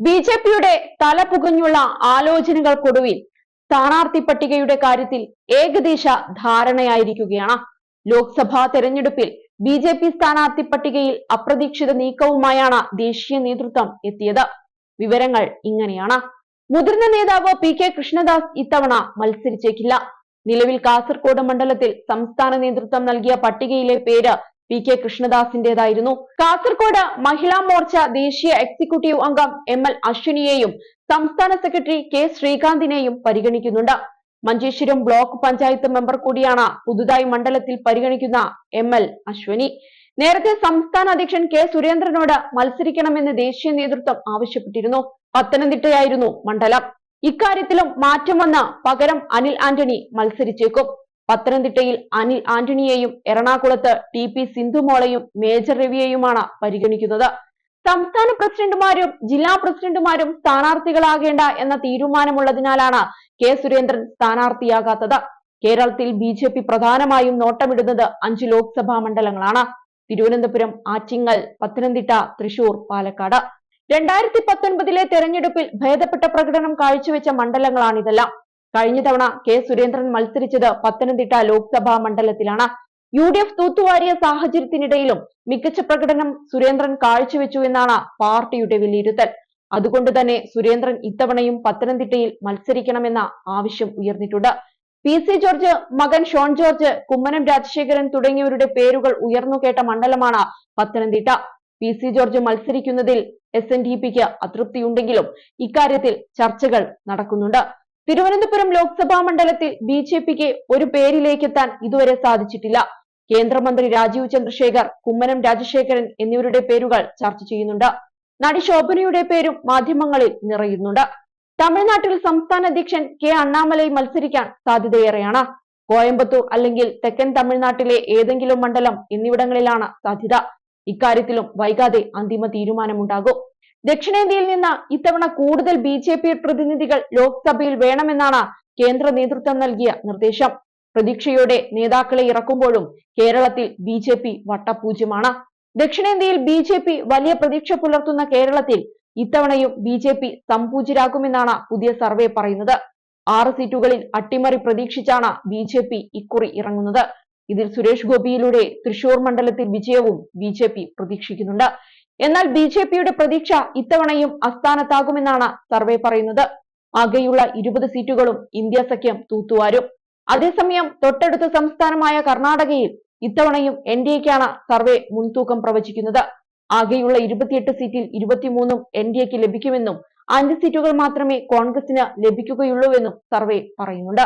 ബി.ജെ.പിയുടെ തലപുകഞ്ഞുള്ള ആലോചനകൾക്കൊടുവിൽ സ്ഥാനാർത്ഥി പട്ടികയുടെ കാര്യത്തിൽ ഏകദേശ ധാരണയായിരിക്കുകയാണ്. ലോക്സഭാ തെരഞ്ഞെടുപ്പിൽ ബി.ജെ.പി സ്ഥാനാർത്ഥി പട്ടികയിൽ അപ്രതീക്ഷിത നീക്കവുമായാണ് ദേശീയ നേതൃത്വം എത്തിയത്. വിവരങ്ങൾ ഇങ്ങനെയാണ്. മുതിർന്ന നേതാവ് പി.കെ. കൃഷ്ണദാസ് ഇത്തവണ മത്സരിച്ചേക്കില്ല. നിലവിൽ കാസർഗോഡ് മണ്ഡലത്തിൽ സംസ്ഥാന നേതൃത്വം നൽകിയ പട്ടികയിലെ പേര് പി.കെ. കൃഷ്ണദാസിന്റേതായിരുന്നു. കാസർഗോഡ് മഹിളാ മോർച്ച ദേശീയ എക്സിക്യൂട്ടീവ് അംഗം എം.എൽ. അശ്വിനിയെയും സംസ്ഥാന സെക്രട്ടറി കെ. ശ്രീകാന്തിനെയും പരിഗണിക്കുന്നുണ്ട്. മഞ്ചേശ്വരം ബ്ലോക്ക് പഞ്ചായത്ത് മെമ്പർ കൂടിയാണ് പുതുതായി മണ്ഡലത്തിൽ പരിഗണിക്കുന്ന എം.എൽ. അശ്വിനി. നേരത്തെ സംസ്ഥാന അധ്യക്ഷൻ കെ. സുരേന്ദ്രനോട് മത്സരിക്കണമെന്ന് ദേശീയ നേതൃത്വം ആവശ്യപ്പെട്ടിരുന്നു. പത്തനംതിട്ടയായിരുന്നു മണ്ഡലം. ഇക്കാര്യത്തിലും മാറ്റം വന്ന് പകരം അനിൽ ആന്റണി മത്സരിച്ചേക്കും. പത്തനംതിട്ടയിൽ അനിൽ ആന്റണിയെയും എറണാകുളത്ത് ടി.പി. സിന്ധുമോളെയും മേജർ രവിയെയുമാണ് പരിഗണിക്കുന്നത്. സംസ്ഥാന പ്രസിഡന്റുമാരും ജില്ലാ പ്രസിഡന്റുമാരും സ്ഥാനാർത്ഥികളാകേണ്ട എന്ന തീരുമാനമുള്ളതിനാലാണ് കെ. സുരേന്ദ്രൻ സ്ഥാനാർത്ഥിയാകാത്തത്. കേരളത്തിൽ ബി.ജെ.പി പ്രധാനമായും നോട്ടമിടുന്നത് 5 ലോക്സഭാ മണ്ഡലങ്ങളാണ്: തിരുവനന്തപുരം, ആറ്റിങ്ങൽ, പത്തനംതിട്ട, തൃശൂർ, പാലക്കാട്. 2019 തെരഞ്ഞെടുപ്പിൽ ഭേദപ്പെട്ട പ്രകടനം കാഴ്ചവെച്ച മണ്ഡലങ്ങളാണിതെല്ലാം. കഴിഞ്ഞ തവണ കെ. സുരേന്ദ്രൻ മത്സരിച്ചത് പത്തനംതിട്ട ലോക്സഭാ മണ്ഡലത്തിലാണ്. UDF തൂത്തുവാരിയ സാഹചര്യത്തിനിടയിലും മികച്ച പ്രകടനം സുരേന്ദ്രൻ കാഴ്ചവെച്ചു എന്നാണ് പാർട്ടിയുടെ വിലയിരുത്തൽ. അതുകൊണ്ട് തന്നെ സുരേന്ദ്രൻ ഇത്തവണയും പത്തനംതിട്ടയിൽ മത്സരിക്കണമെന്ന ആവശ്യം ഉയർന്നിട്ടുണ്ട്. PC ജോർജ്, മകൻ ഷോൺ ജോർജ്, കുമ്മനം രാജശേഖരൻ തുടങ്ങിയവരുടെ പേരുകൾ ഉയർന്നുകേട്ട മണ്ഡലമാണ് പത്തനംതിട്ട. PC ജോർജ് മത്സരിക്കുന്നതിൽ SNDPക്ക് അതൃപ്തിയുണ്ടെങ്കിലും ഇക്കാര്യത്തിൽ ചർച്ചകൾ നടക്കുന്നുണ്ട്. തിരുവനന്തപുരം ലോക്സഭാ മണ്ഡലത്തിൽ ബി.ജെ.പിക്ക് ഒരു പേരിലേക്കെത്താൻ ഇതുവരെ സാധിച്ചിട്ടില്ല. കേന്ദ്രമന്ത്രി രാജീവ് ചന്ദ്രശേഖർ, കുമ്മനം രാജശേഖരൻ എന്നിവരുടെ പേരുകൾ ചർച്ച ചെയ്യുന്നുണ്ട്. നടി ശോഭനയുടെ പേരും മാധ്യമങ്ങളിൽ നിറയുന്നുണ്ട്. തമിഴ്നാട്ടിൽ സംസ്ഥാന അധ്യക്ഷൻ കെ. അണ്ണാമലൈ മത്സരിക്കാൻ സാധ്യതയേറെയാണ്. കോയമ്പത്തൂർ അല്ലെങ്കിൽ തെക്കൻ തമിഴ്നാട്ടിലെ ഏതെങ്കിലും മണ്ഡലം എന്നിവിടങ്ങളിലാണ് സാധ്യത. ഇക്കാര്യത്തിലും വൈകാതെ അന്തിമ തീരുമാനമുണ്ടാകും. ദക്ഷിണേന്ത്യയിൽ നിന്ന് ഇത്തവണ കൂടുതൽ ബി.ജെ.പി പ്രതിനിധികൾ ലോക്സഭയിൽ വേണമെന്നാണ് കേന്ദ്ര നേതൃത്വം നൽകിയ നിർദ്ദേശം. പ്രതീക്ഷയോടെ നേതാക്കളെ ഇറക്കുമ്പോഴും കേരളത്തിൽ ബി.ജെ.പി വട്ടപൂജ്യമാണ്. ദക്ഷിണേന്ത്യയിൽ ബി.ജെ.പി വലിയ പ്രതീക്ഷ പുലർത്തുന്ന കേരളത്തിൽ ഇത്തവണയും ബി.ജെ.പി സംപൂജ്യരാകുമെന്നാണ് പുതിയ സർവേ പറയുന്നത്. 6 സീറ്റുകളിൽ അട്ടിമറി പ്രതീക്ഷിച്ചാണ് ബി.ജെ.പി ഇക്കുറി ഇറങ്ങുന്നത്. ഇതിൽ സുരേഷ് ഗോപിയിലൂടെ തൃശൂർ മണ്ഡലത്തിൽ വിജയവും ബി.ജെ.പി പ്രതീക്ഷിക്കുന്നുണ്ട്. എന്നാൽ ബി.ജെ.പിയുടെ പ്രതീക്ഷ ഇത്തവണയും അസ്ഥാനത്താകുമെന്നാണ് സർവേ പറയുന്നത്. ആകെയുള്ള 20 സീറ്റുകളും ഇന്ത്യ സഖ്യം തൂത്തുവാരും. അതേസമയം തൊട്ടടുത്ത സംസ്ഥാനമായ കർണാടകയിൽ ഇത്തവണയും NDAക്കാണ് സർവേ മുൻതൂക്കം പ്രവചിക്കുന്നത്. ആകെയുള്ള 28 സീറ്റിൽ 23 NDAക്ക് ലഭിക്കുമെന്നും 5 സീറ്റുകൾ മാത്രമേ കോൺഗ്രസിന് ലഭിക്കുകയുള്ളൂവെന്നും സർവേ പറയുന്നുണ്ട്.